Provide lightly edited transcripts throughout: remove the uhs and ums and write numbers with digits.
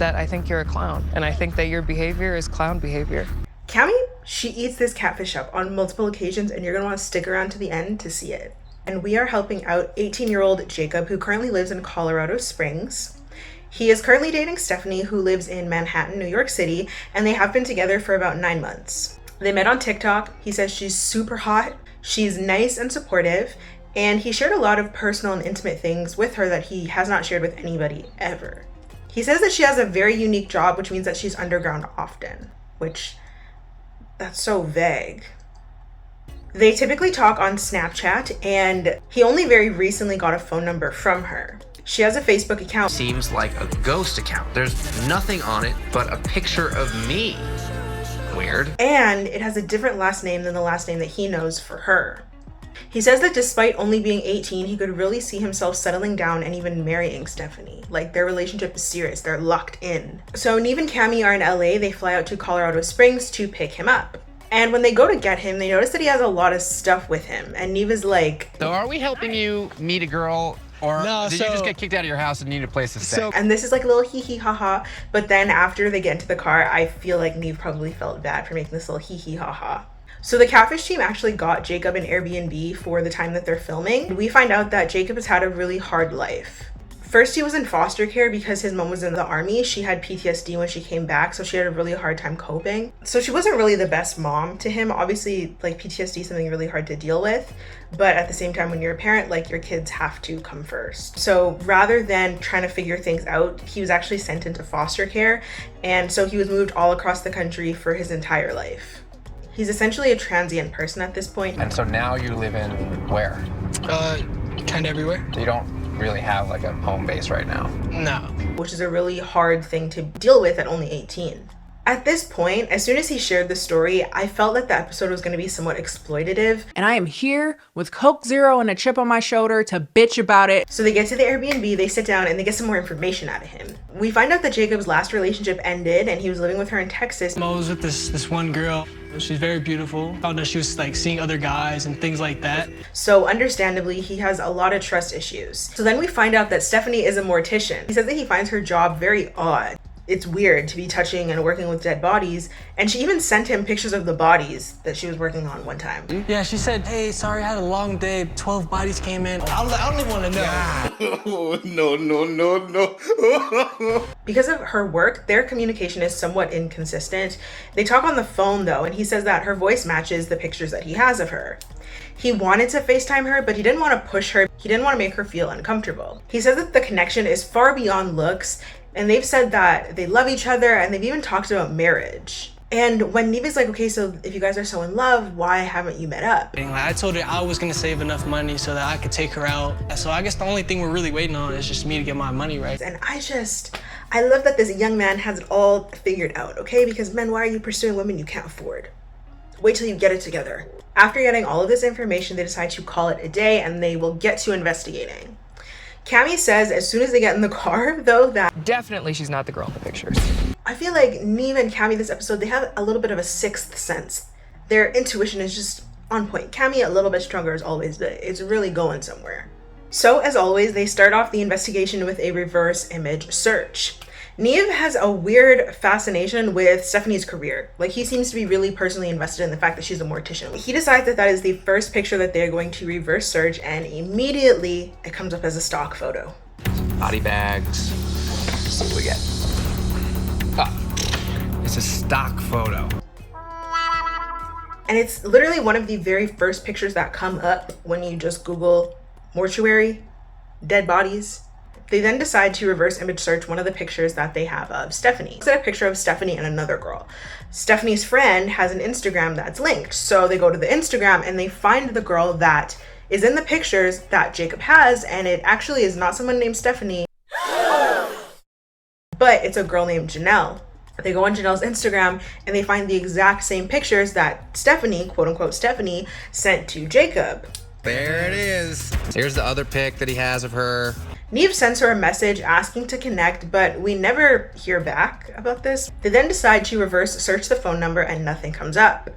that I think you're a clown, and I think that your behavior is clown behavior. Cami, she eats this catfish up on multiple occasions, and you're gonna want to stick around to the end to see it. And we are helping out 18-year-old Jacob, who currently lives in Colorado Springs. He is currently dating Stephanie, who lives in Manhattan, New York City, and they have been together for about 9 months. They met on TikTok. He says she's super hot, she's nice and supportive, and he shared a lot of personal and intimate things with her that he has not shared with anybody ever. He says that she has a very unique job, which means that she's underground often, which that's so vague. They typically talk on Snapchat, and he only very recently got a phone number from her. She has a Facebook account. Seems like a ghost account. There's nothing on it but a picture of me. Weird. And it has a different last name than the last name that he knows for her. He says that despite only being 18, he could really see himself settling down and even marrying Stephanie. Like, their relationship is serious, they're locked in. So Neve and Cami are in LA. They fly out to Colorado Springs to pick him up. And when they go to get him, they notice that he has a lot of stuff with him. And Neve is like, so are we helping you meet a girl, or no, did you just get kicked out of your house and need a place to stay? And this is like a little hee hee ha ha. But then after they get into the car, I feel like Neve probably felt bad for making this little hee hee ha ha. So the Catfish team actually got Jacob an Airbnb for the time that they're filming. We find out that Jacob has had a really hard life. First, he was in foster care because his mom was in the army. She had PTSD when she came back, so she had a really hard time coping. So she wasn't really the best mom to him. Obviously, like, PTSD is something really hard to deal with, but at the same time, when you're a parent, like, your kids have to come first. So rather than trying to figure things out, he was actually sent into foster care, and so he was moved all across the country for his entire life. He's essentially a transient person at this point. And so now you live in where? Kind of everywhere. You don't really have like a home base right now? No. Which is a really hard thing to deal with at only 18. At this point, as soon as he shared the story, I felt that the episode was going to be somewhat exploitative. And I am here with Coke Zero and a chip on my shoulder to bitch about it. So they get to the Airbnb, they sit down, and they get some more information out of him. We find out that Jacob's last relationship ended and he was living with her in Texas. I was with this one girl. She's very beautiful. Found out she was like seeing other guys and things like that. So understandably, he has a lot of trust issues. So then we find out that Stephanie is a mortician. He says that he finds her job very odd. It's weird to be touching and working with dead bodies, and she even sent him pictures of the bodies that she was working on one time. Yeah, she said, hey, sorry, I had a long day. 12 bodies came in. I don't even want to know. Oh, no. Because of her work, their communication is somewhat inconsistent. They talk on the phone though, and he says that her voice matches the pictures that he has of her. He wanted to FaceTime her, but he didn't want to push her. He didn't want to make her feel uncomfortable. He says that the connection is far beyond looks, and they've said that they love each other, and they've even talked about marriage. And when Neve is like, okay, so if you guys are so in love, why haven't you met up? I told her I was gonna save enough money so that I could take her out. So I guess the only thing we're really waiting on is just me to get my money right. And I love that this young man has it all figured out, okay? Because men, why are you pursuing women you can't afford? Wait till you get it together. After getting all of this information, they decide to call it a day, and they will get to investigating. Cami says as soon as they get in the car, though, that Definitely she's not the girl in the pictures. I feel like Neve and Cami this episode, they have a little bit of a sixth sense. Their intuition is just on point. Cami a little bit stronger as always, but it's really going somewhere. So as always, they start off the investigation with a reverse image search. Neve has a weird fascination with Stephanie's career. Like, he seems to be really personally invested in the fact that she's a mortician. He decides that that is the first picture that they're going to reverse search, and immediately it comes up as a stock photo. Body bags. Let's see what we get. Oh, it's a stock photo. And it's literally one of the very first pictures that come up when you just Google mortuary, dead bodies. They then decide to reverse image search one of the pictures that they have of Stephanie. It's a picture of Stephanie and another girl. Stephanie's friend has an Instagram that's linked. So they go to the Instagram and they find the girl that is in the pictures that Jacob has, and it actually is not someone named Stephanie, but it's a girl named Janelle. They go on Janelle's Instagram and they find the exact same pictures that Stephanie, quote unquote Stephanie, sent to Jacob. There it is. Here's the other pic that he has of her. Neve sends her a message asking to connect, but we never hear back about this. They then decide to reverse search the phone number and nothing comes up.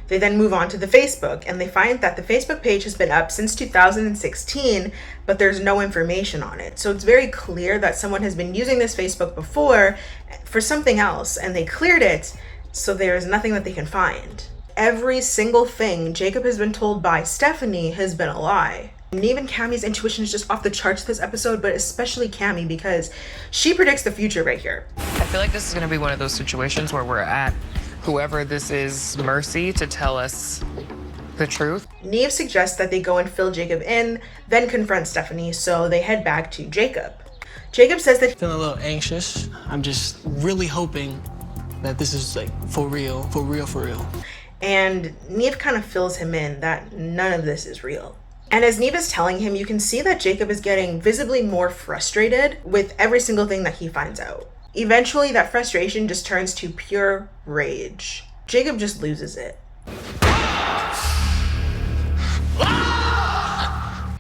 They then move on to the Facebook, and they find that the Facebook page has been up since 2016, but there's no information on it. So it's very clear that someone has been using this Facebook before for something else, and they cleared it, so there's nothing that they can find. Every single thing Jacob has been told by Stephanie has been a lie. And even Cammie's intuition is just off the charts this episode, but especially Cammie, because she predicts the future right here. I feel like this is going to be one of those situations where we're at whoever this is mercy to tell us the truth. Neve suggests that they go and fill Jacob in, then confront Stephanie, so they head back to Jacob. Jacob says that Feeling a little anxious. I'm just really hoping that this is like for real, for real, for real. And Neve kind of fills him in that none of this is real. And as Neve is telling him, you can see that Jacob is getting visibly more frustrated with every single thing that he finds out. Eventually, that frustration just turns to pure rage. Jacob just loses it.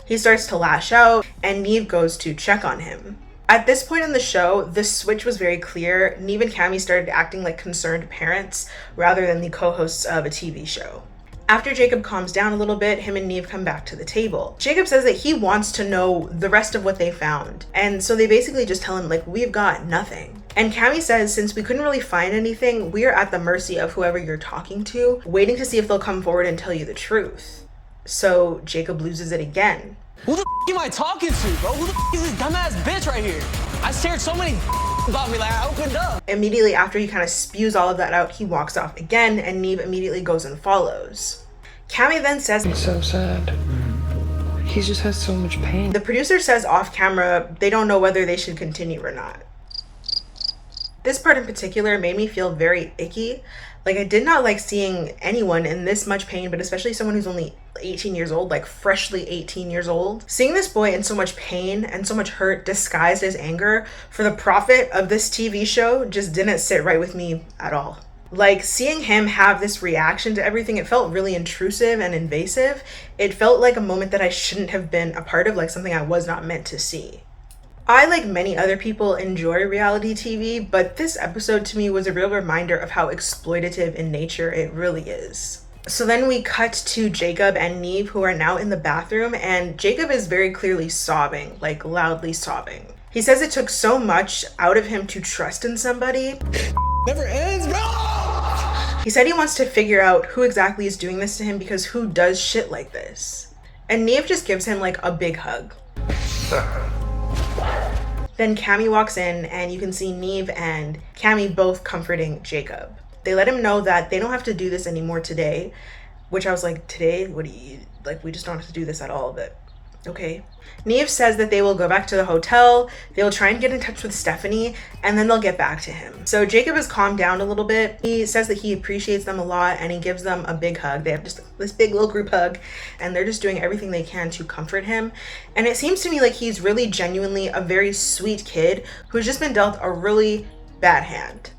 He starts to lash out, and Neve goes to check on him. At this point in the show, the switch was very clear. Neve and Cammie started acting like concerned parents rather than the co-hosts of a TV show. After Jacob calms down a little bit, him and Neve come back to the table. Jacob says that he wants to know the rest of what they found. And so they basically just tell him, like, we've got nothing. And Cammie says, since we couldn't really find anything, we're at the mercy of whoever you're talking to, waiting to see if they'll come forward and tell you the truth. So Jacob loses it again. Who the am I talking to, bro? Who the is this dumbass bitch right here? I shared so many about me, like I opened up. Immediately after he kind of spews all of that out, he walks off again, and Neve immediately goes and follows. Cammie then says, It's so sad. He just has so much pain. the producer says off camera they don't know whether they should continue or not. This part in particular made me feel very icky. Like, I did not like seeing anyone in this much pain, but especially someone who's only 18 years old, like freshly 18 years old. Seeing this boy in so much pain and so much hurt disguised as anger for the profit of this TV show just didn't sit right with me at all. Like, seeing him have this reaction to everything, it felt really intrusive and invasive. It felt like a moment that I shouldn't have been a part of, like something I was not meant to see. I, like many other people, enjoy reality TV, but this episode to me was a real reminder of how exploitative in nature it really is. So then we cut to Jacob and Neve, who are now in the bathroom, and Jacob is very clearly sobbing, like loudly sobbing. He says it took so much out of him to trust in somebody. Never ends, bro! He said he wants to figure out who exactly is doing this to him, because who does shit like this? And Neve just gives him like a big hug. Then Cammie walks in, and you can see Neve and Cammie both comforting Jacob. They let him know that they don't have to do this anymore today, which I was like, today? What do you, like, we just don't have to do this at all, but okay. Neve says that they will go back to the hotel, they'll try and get in touch with Stephanie, and then they'll get back to him. So Jacob has calmed down a little bit. He says that he appreciates them a lot, and he gives them a big hug. They have just this big little group hug, and they're just doing everything they can to comfort him. And it seems to me like he's really genuinely a very sweet kid who's just been dealt a really bad hand.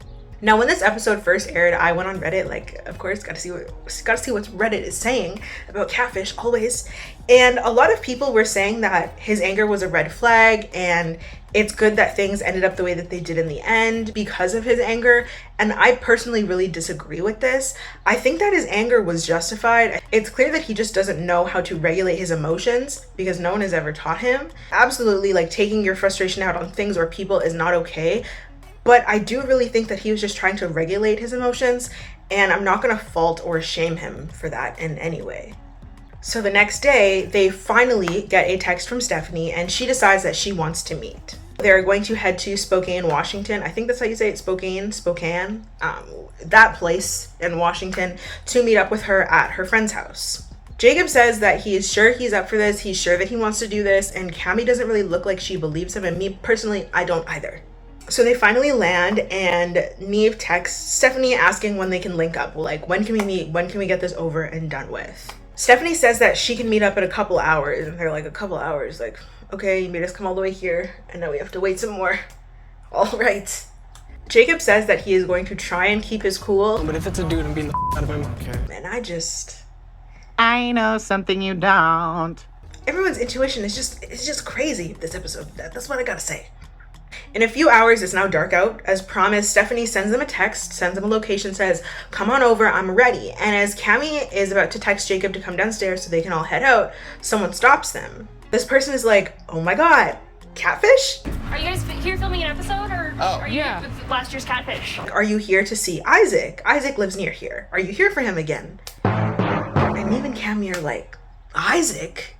Now, when this episode first aired, I went on Reddit, like, of course, gotta see what Reddit is saying about Catfish, always. And a lot of people were saying that his anger was a red flag, and it's good that things ended up the way that they did in the end because of his anger. And I personally really disagree with this. I think that his anger was justified. It's clear that he just doesn't know how to regulate his emotions because no one has ever taught him. Absolutely, like, taking your frustration out on things or people is not okay. But I do really think that he was just trying to regulate his emotions, and I'm not gonna fault or shame him for that in any way. So the next day, they finally get a text from Stephanie, and she decides that she wants to meet. They're going to head to Spokane, Washington. I think that's how you say it, Spokane, that place in Washington, to meet up with her at her friend's house. Jacob says that he is sure he's up for this, he's sure that he wants to do this, and Cammie doesn't really look like she believes him, and me personally, I don't either. So they finally land, and Neve texts Stephanie asking when they can link up. Like, when can we meet? When can we get this over and done with? Stephanie says that she can meet up in a couple hours, and they're like, a couple hours? Like, okay, you made us come all the way here, and now we have to wait some more. All right. Jacob says that he is going to try and keep his cool. But if it's a dude, I'm beating the out of him. Okay. And I know something you don't. everyone's intuition is just crazy this episode. That's what I gotta say. In a few hours, it's now dark out. As promised, Stephanie sends them a text, sends them a location, says, come on over, I'm ready. And as Cami is about to text Jacob to come downstairs so they can all head out, someone stops them. This person is like, oh my God, Catfish? Are you guys here filming an episode, or are you yeah. with last year's Catfish? Are you here to see Isaac? Isaac lives near here. Are you here for him again? And even Cami are like, Isaac?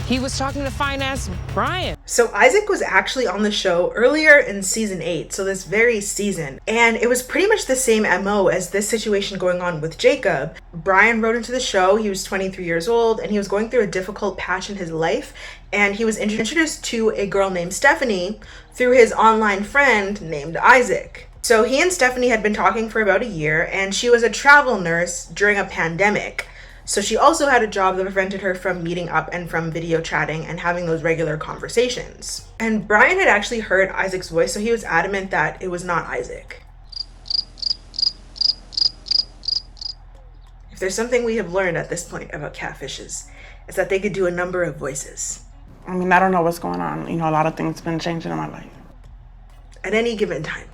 He was talking to fine-ass Bryan. So Isaac was actually on the show earlier in season 8, so this very season. And it was pretty much the same MO as this situation going on with Jacob. Bryan wrote into the show, he was 23 years old, and he was going through a difficult patch in his life. And he was introduced to a girl named Stephanie through his online friend named Isaac. So he and Stephanie had been talking for about a year, and she was a travel nurse during a pandemic. So she also had a job that prevented her from meeting up and from video chatting and having those regular conversations. And Bryan had actually heard Isaac's voice, so he was adamant that it was not Isaac. If there's something we have learned at this point about catfishes, it's that they could do a number of voices. I mean, I don't know what's going on. You know, a lot of things have been changing in my life. At any given time.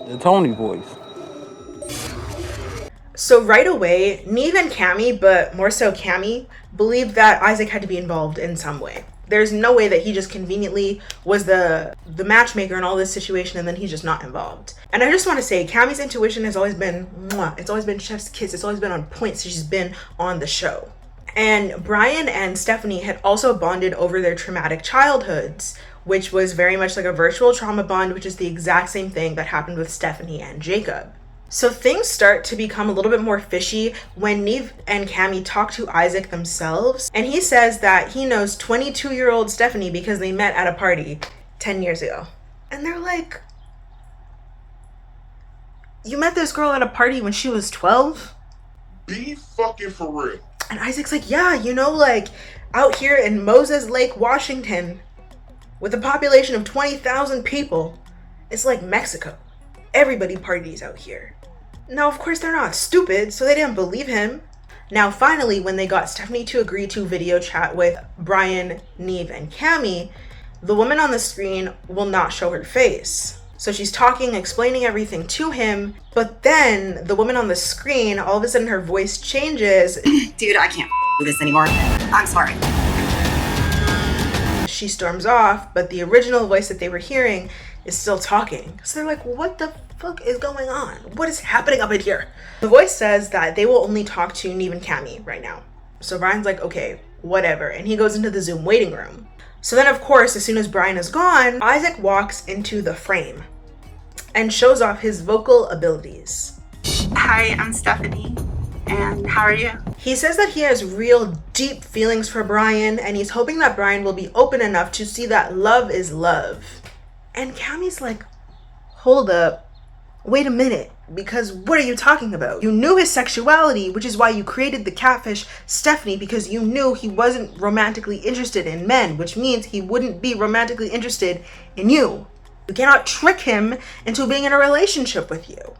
The Tony voice. So right away, Neve and Cami, but more so Cami, believed that Isaac had to be involved in some way. There's no way that he just conveniently was the matchmaker in all this situation and then he's just not involved. And I just want to say, Cami's intuition has always been, mwah, it's always been chef's kiss, it's always been on point since she's been on the show. And Bryan and Stephanie had also bonded over their traumatic childhoods, which was very much like a virtual trauma bond, which is the exact same thing that happened with Stephanie and Jacob. So things start to become a little bit more fishy when Neve and Cami talk to Isaac themselves. And he says that he knows 22-year-old Stephanie because they met at a party 10 years ago. And they're like, you met this girl at a party when she was 12? Be fucking for real. And Isaac's like, yeah, you know, like out here in Moses Lake, Washington, with a population of 20,000 people, it's like Mexico. Everybody parties out here. Now, of course, they're not stupid, so they didn't believe him. Now, finally, when they got Stephanie to agree to video chat with Bryan, Neve, and Cami, the woman on the screen will not show her face. So she's talking, explaining everything to him, but then the woman on the screen, all of a sudden her voice changes. Dude, I can't do this anymore. I'm sorry. She storms off, but the original voice that they were hearing is still talking. So they're like, what the fuck is going on? What is happening up in here? The voice says that they will only talk to Neve and Cami right now. So Bryan's like, okay, whatever. And he goes into the Zoom waiting room. So then, of course, as soon as Bryan is gone, Isaac walks into the frame and shows off his vocal abilities. Hi, I'm Stephanie. And how are you? He says that he has real deep feelings for Bryan, and he's hoping that Bryan will be open enough to see that love is love. And Cami's like, hold up, wait a minute, because what are you talking about? You knew his sexuality, which is why you created the catfish Stephanie, because you knew he wasn't romantically interested in men, which means he wouldn't be romantically interested in you. You cannot trick him into being in a relationship with you.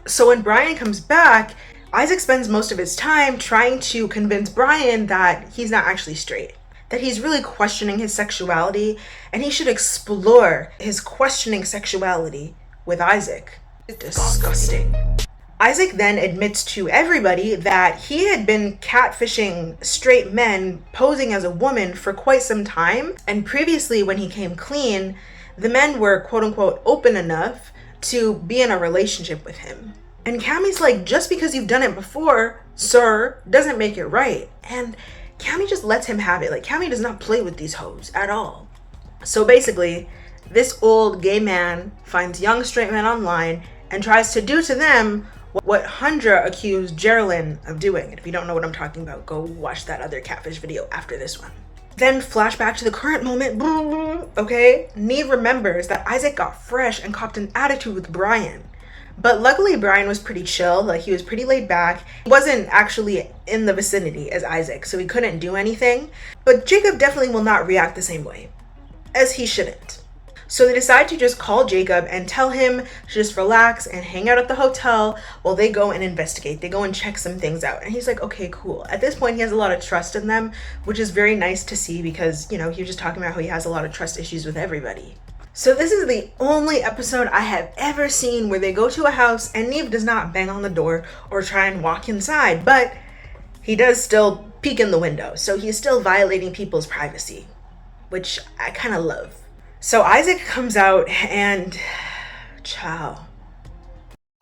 So when Bryan comes back, Isaac spends most of his time trying to convince Bryan that he's not actually straight, that he's really questioning his sexuality, and he should explore his questioning sexuality with Isaac. Disgusting. Isaac then admits to everybody that he had been catfishing straight men posing as a woman for quite some time, and previously when he came clean, the men were quote-unquote open enough to be in a relationship with him. And Cami's like, just because you've done it before, sir, doesn't make it right. And Cami just lets him have it. Like, Cami does not play with these hoes at all. So basically, this old gay man finds young straight men online and tries to do to them what Hundra accused Geraldine of doing. And if you don't know what I'm talking about, go watch that other catfish video after this one. Then flashback to the current moment, okay? Neve remembers that Isaac got fresh and copped an attitude with Bryan. But luckily Bryan was pretty chill, like he was pretty laid back. He wasn't actually in the vicinity as Isaac, so he couldn't do anything. But Jacob definitely will not react the same way, as he shouldn't. So they decide to just call Jacob and tell him to just relax and hang out at the hotel while they go and investigate. They go and check some things out. And he's like, okay, cool. At this point, he has a lot of trust in them, which is very nice to see because, you know, he was just talking about how he has a lot of trust issues with everybody. So this is the only episode I have ever seen where they go to a house and Neve does not bang on the door or try and walk inside, but he does still peek in the window, so he's still violating people's privacy, which I kind of love. So Isaac comes out and ciao.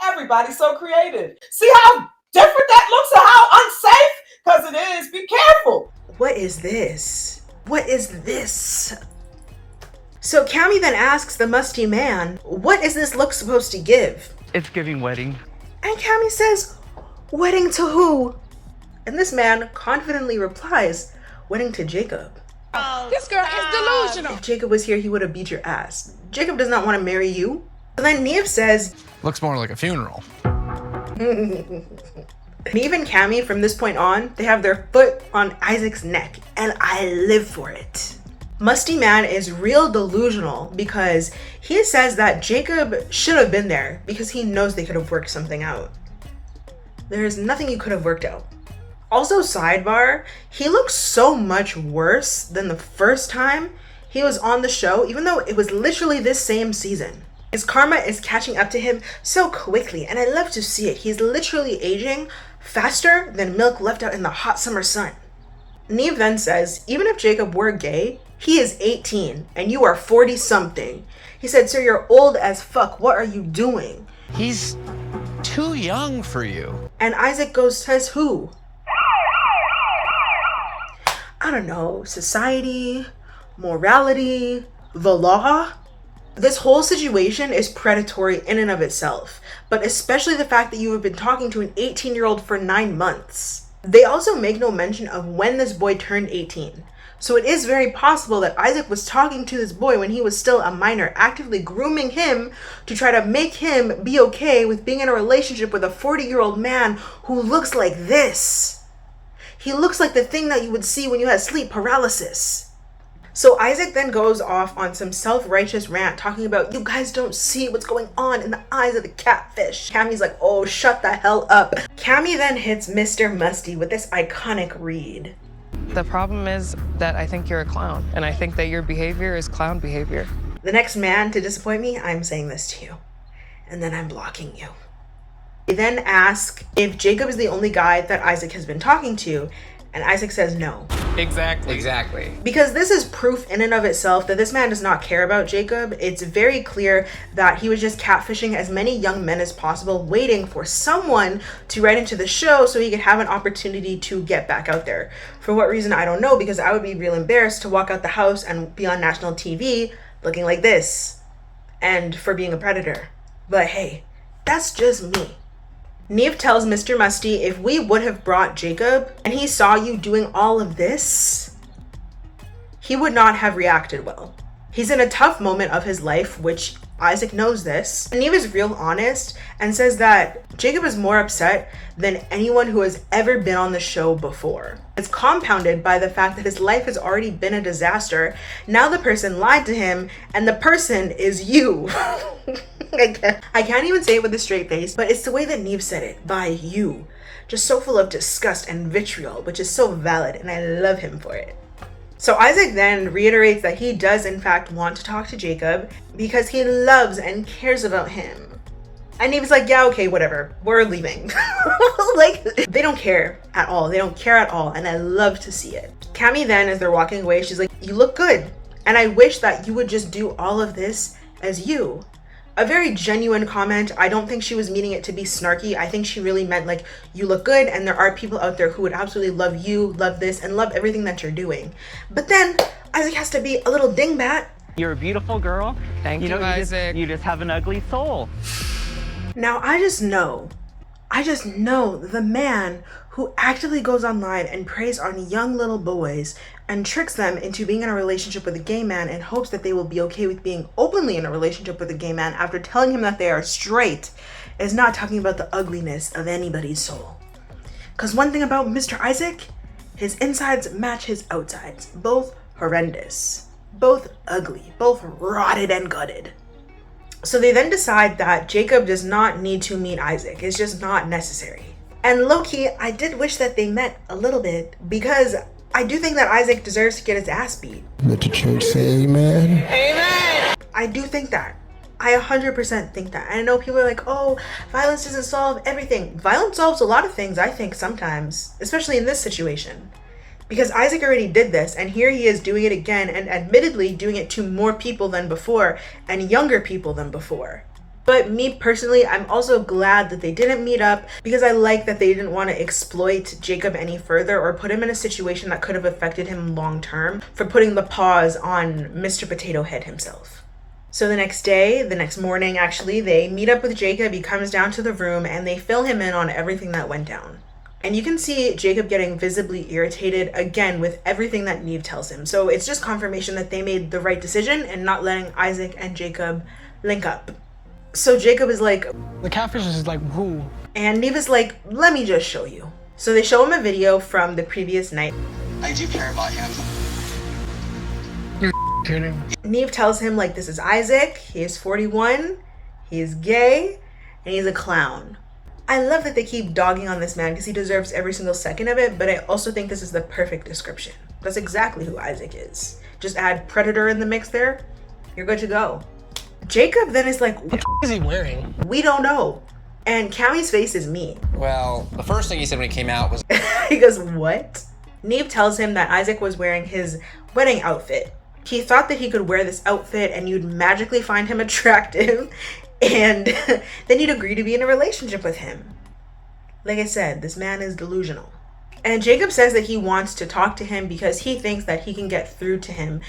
Everybody's so creative. See how different that looks and how unsafe? Because it is. Be careful. What is this? What is this? So Cammy then asks the musty man, what is this look supposed to give? It's giving wedding. And Cammy says, wedding to who? And this man confidently replies, wedding to Jacob. This girl is delusional. If Jacob was here, he would have beat your ass. Jacob does not want to marry you. And then Neve says, Looks more like a funeral. Neve and Cammy, from this point on, they have their foot on Isaac's neck, and I live for it. Musty Man is real delusional because he says that Jacob should have been there because he knows they could have worked something out. There is nothing you could have worked out. Also, sidebar, he looks so much worse than the first time he was on the show, even though it was literally this same season. His karma is catching up to him so quickly, and I love to see it. He's literally aging faster than milk left out in the hot summer sun. Neve then says, even if Jacob were gay, he is 18 and you are 40 something. He said, sir, you're old as fuck. What are you doing? He's too young for you. And Isaac goes, says who? I don't know, society, morality, the law. This whole situation is predatory in and of itself, but especially the fact that you have been talking to an 18-year-old for 9 months. They also make no mention of when this boy turned 18. So it is very possible that Isaac was talking to this boy when he was still a minor, actively grooming him to try to make him be okay with being in a relationship with a 40-year-old man who looks like this. He looks like the thing that you would see when you had sleep paralysis. So Isaac then goes off on some self-righteous rant talking about, you guys don't see what's going on in the eyes of the catfish. Cammy's like, oh, shut the hell up. Cammy then hits Mr. Musty with this iconic read. The problem is that I think you're a clown, and I think that your behavior is clown behavior. The next man to disappoint me, I'm saying this to you, and then I'm blocking you. They then ask if Jacob is the only guy that Isaac has been talking to, and Isaac says no. Exactly. Because this is proof in and of itself that this man does not care about Jacob. It's very clear that he was just catfishing as many young men as possible, waiting for someone to write into the show so he could have an opportunity to get back out there. For what reason, I don't know, because I would be real embarrassed to walk out the house and be on national TV looking like this, and for being a predator. But hey, that's just me. Neve tells Mr. Musty, if we would have brought Jacob and he saw you doing all of this, he would not have reacted well. He's in a tough moment of his life, which Isaac knows this. Neve is real honest and says that Jacob is more upset than anyone who has ever been on the show before. It's compounded by the fact that his life has already been a disaster. Now the person lied to him, and the person is you. I can't even say it with a straight face, but it's the way that Neve said it, by you. Just so full of disgust and vitriol, which is so valid, and I love him for it. So Isaac then reiterates that he does in fact want to talk to Jacob because he loves and cares about him. And Neve's like, yeah, okay, whatever, we're leaving. Like, they don't care at all. They don't care at all, and I love to see it. Cammy then, as they're walking away, she's like, you look good, and I wish that you would just do all of this as you. A very genuine comment. I don't think she was meaning it to be snarky. I think she really meant like, you look good, and there are people out there who would absolutely love you, love this, and love everything that you're doing. But then Isaac has to be a little dingbat. You're a beautiful girl. Thank you, Isaac. You just have an ugly soul. Now I just know the man who actively goes online and preys on young little boys and tricks them into being in a relationship with a gay man in hopes that they will be okay with being openly in a relationship with a gay man after telling him that they are straight is not talking about the ugliness of anybody's soul. Because one thing about Mr. Isaac, his insides match his outsides. Both horrendous, both ugly, both rotted and gutted. So they then decide that Jacob does not need to meet Isaac. It's just not necessary. And low-key, I did wish that they met a little bit because I do think that Isaac deserves to get his ass beat. Let the church say amen. Amen! I do think that. I 100% think that. And I know people are like, oh, violence doesn't solve everything. Violence solves a lot of things, I think, sometimes, especially in this situation. Because Isaac already did this, and here he is doing it again, and admittedly doing it to more people than before, and younger people than before. But me personally, I'm also glad that they didn't meet up, because I like that they didn't want to exploit Jacob any further or put him in a situation that could have affected him long term for putting the pause on Mr. Potato Head himself. So the next morning actually, they meet up with Jacob. He comes down to the room and they fill him in on everything that went down. And you can see Jacob getting visibly irritated again with everything that Neve tells him. So it's just confirmation that they made the right decision and not letting Isaac and Jacob link up. So Jacob is like, the catfish is like, who? And Neve is like, let me just show you. So they show him a video from the previous night. I do care about him. Kidding. Neve tells him, like, this is Isaac, he is 41, he is gay, and he's a clown. I love that they keep dogging on this man because he deserves every single second of it, but I also think this is the perfect description. That's exactly who Isaac is. Just add predator in the mix there, you're good to go. Jacob then is like, what is he wearing? We don't know. And Cammie's face is mean. Well, the first thing he said when he came out was, he goes, what? Neve tells him that Isaac was wearing his wedding outfit. He thought that he could wear this outfit and you'd magically find him attractive and then you'd agree to be in a relationship with him. Like I said, this man is delusional. And Jacob says that he wants to talk to him because he thinks that he can get through to him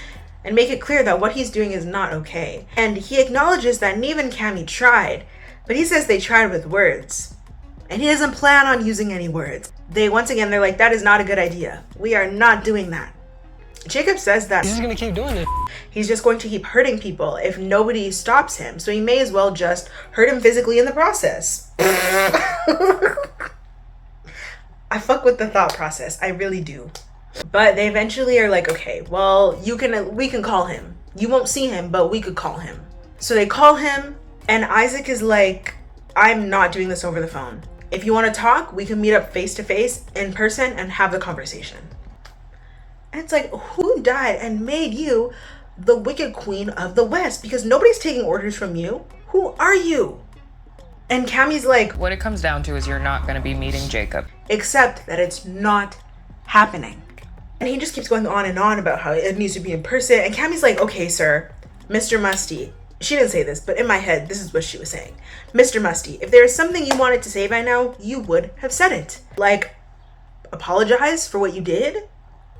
and make it clear that what he's doing is not okay. And he acknowledges that Neve and Cammie tried, but he says they tried with words. And he doesn't plan on using any words. They're like, that is not a good idea. We are not doing that. Jacob says that he's gonna keep doing it. He's just going to keep hurting people if nobody stops him. So he may as well just hurt him physically in the process. I fuck with the thought process. I really do. But they eventually are like, okay, well, we can call him. You won't see him, but we could call him. So they call him and Isaac is like, I'm not doing this over the phone. If you want to talk, we can meet up face to face in person and have the conversation. And it's like, who died and made you the Wicked Queen of the West? Because nobody's taking orders from you. Who are you? And Cammie's like, what it comes down to is you're not going to be meeting Jacob. Except that it's not happening. And he just keeps going on and on about how it needs to be in person. And Cammie's like, okay, sir, Mr. Musty. She didn't say this, but in my head, this is what she was saying. Mr. Musty, if there is something you wanted to say by now, you would have said it. Like, apologize for what you did?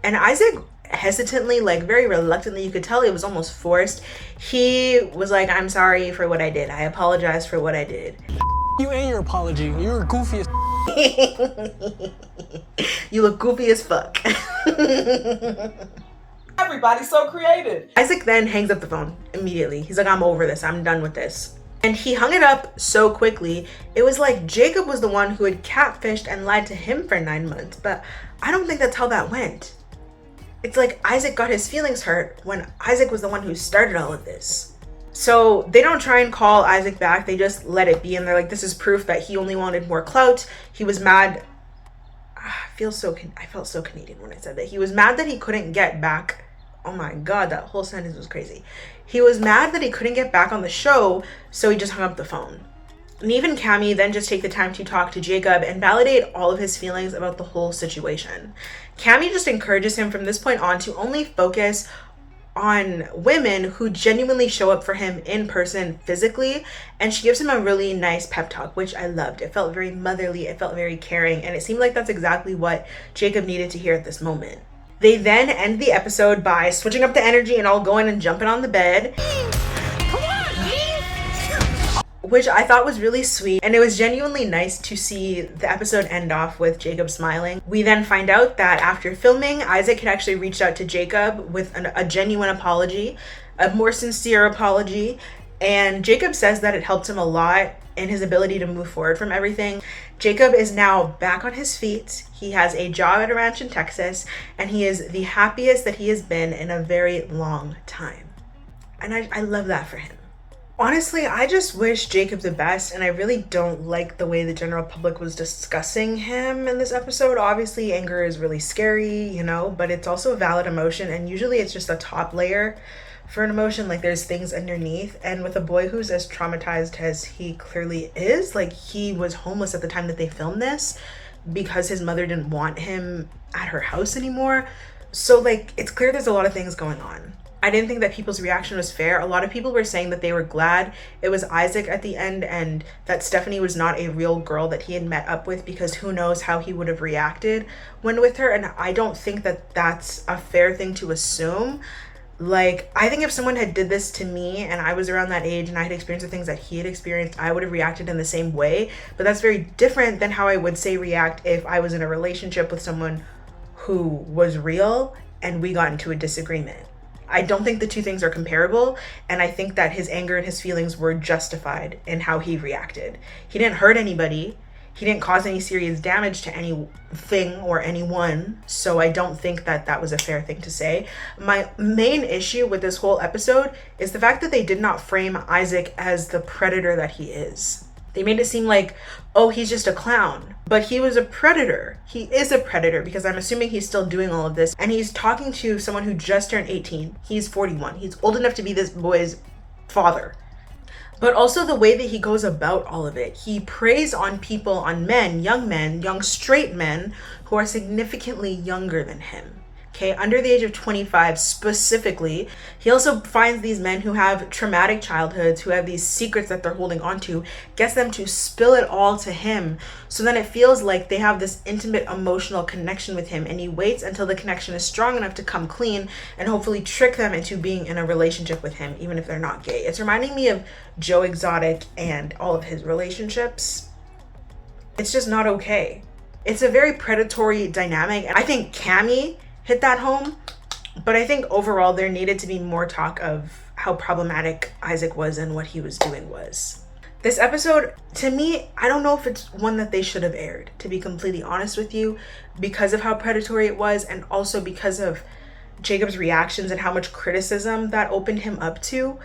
And Isaac hesitantly, like very reluctantly, you could tell it was almost forced. He was like, I'm sorry for what I did. I apologize for what I did. You and your apology. You were goofy as You look goofy as fuck. Everybody's so creative. Isaac then hangs up the phone immediately. He's like, I'm over this. I'm done with this. And he hung it up so quickly. It was like Jacob was the one who had catfished and lied to him for 9 months. But I don't think that's how that went. It's like Isaac got his feelings hurt when Isaac was the one who started all of this. So they don't try and call Isaac back. They just let it be. And they're like, this is proof that he only wanted more clout. He was mad. I felt so Canadian when I said that. He was mad that he couldn't get back. Oh my God, that whole sentence was crazy. He was mad that he couldn't get back on the show. So he just hung up the phone. Neve and Cammie then just take the time to talk to Jacob and validate all of his feelings about the whole situation. Cammie just encourages him from this point on to only focus on women who genuinely show up for him in person physically, and she gives him a really nice pep talk, which I loved. It felt very motherly, it felt very caring, and it seemed like that's exactly what Jacob needed to hear at this moment. They then end the episode by switching up the energy and all going and jumping on the bed. Which I thought was really sweet, and it was genuinely nice to see the episode end off with Jacob smiling. We then find out that after filming, Isaac had actually reached out to Jacob with a genuine apology, a more sincere apology, and Jacob says that it helped him a lot in his ability to move forward from everything. Jacob is now back on his feet. He has a job at a ranch in Texas, and he is the happiest that he has been in a very long time. And I love that for him. Honestly, I just wish Jacob the best, and I really don't like the way the general public was discussing him in this episode. Obviously, anger is really scary, you know, but it's also a valid emotion, and usually it's just a top layer for an emotion, like there's things underneath. And with a boy who's as traumatized as he clearly is, like he was homeless at the time that they filmed this because his mother didn't want him at her house anymore. So like it's clear there's a lot of things going on. I didn't think that people's reaction was fair. A lot of people were saying that they were glad it was Isaac at the end and that Stephanie was not a real girl that he had met up with, because who knows how he would have reacted when with her. And I don't think that that's a fair thing to assume. Like, I think if someone had did this to me and I was around that age and I had experienced the things that he had experienced, I would have reacted in the same way. But that's very different than how I would say react if I was in a relationship with someone who was real and we got into a disagreement. I don't think the two things are comparable, and I think that his anger and his feelings were justified in how he reacted. He didn't hurt anybody. He didn't cause any serious damage to anything or anyone, so I don't think that that was a fair thing to say. My main issue with this whole episode is the fact that they did not frame Isaac as the predator that he is. They made it seem like, oh, he's just a clown. But he was a predator. He is a predator, because I'm assuming he's still doing all of this. And he's talking to someone who just turned 18. He's 41. He's old enough to be this boy's father. But also the way that he goes about all of it. He preys on people, on men, young straight men who are significantly younger than him. Okay, under the age of 25 specifically. He also finds these men who have traumatic childhoods, who have these secrets that they're holding on to, gets them to spill it all to him. So then it feels like they have this intimate emotional connection with him, and he waits until the connection is strong enough to come clean and hopefully trick them into being in a relationship with him, even if they're not gay. It's reminding me of Joe Exotic and all of his relationships. It's just not okay. It's a very predatory dynamic, and I think Cammie hit that home, but I think overall there needed to be more talk of how problematic Isaac was and what he was doing was. This episode, to me, I don't know if it's one that they should have aired, to be completely honest with you, because of how predatory it was, and also because of Jacob's reactions and how much criticism that opened him up to.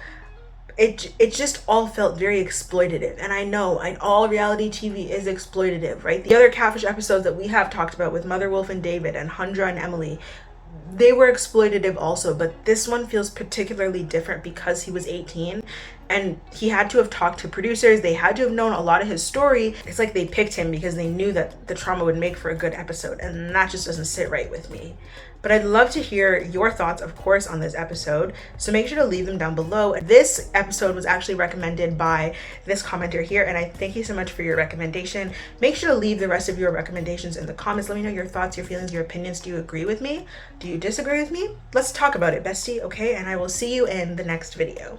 It just all felt very exploitative. And I know all reality TV is exploitative, right? The other Catfish episodes that we have talked about with Mother Wolf and David and Hundra and Emily, they were exploitative also, but this one feels particularly different because he was 18 and he had to have talked to producers. They had to have known a lot of his story. It's like they picked him because they knew that the trauma would make for a good episode, and that just doesn't sit right with me. But I'd love to hear your thoughts, of course, on this episode, so make sure to leave them down below. This episode was actually recommended by this commenter here, and I thank you so much for your recommendation. Make sure to leave the rest of your recommendations in the comments. Let me know your thoughts, your feelings, your opinions. Do you agree with me? Do you disagree with me? Let's talk about it, bestie, okay? And I will see you in the next video.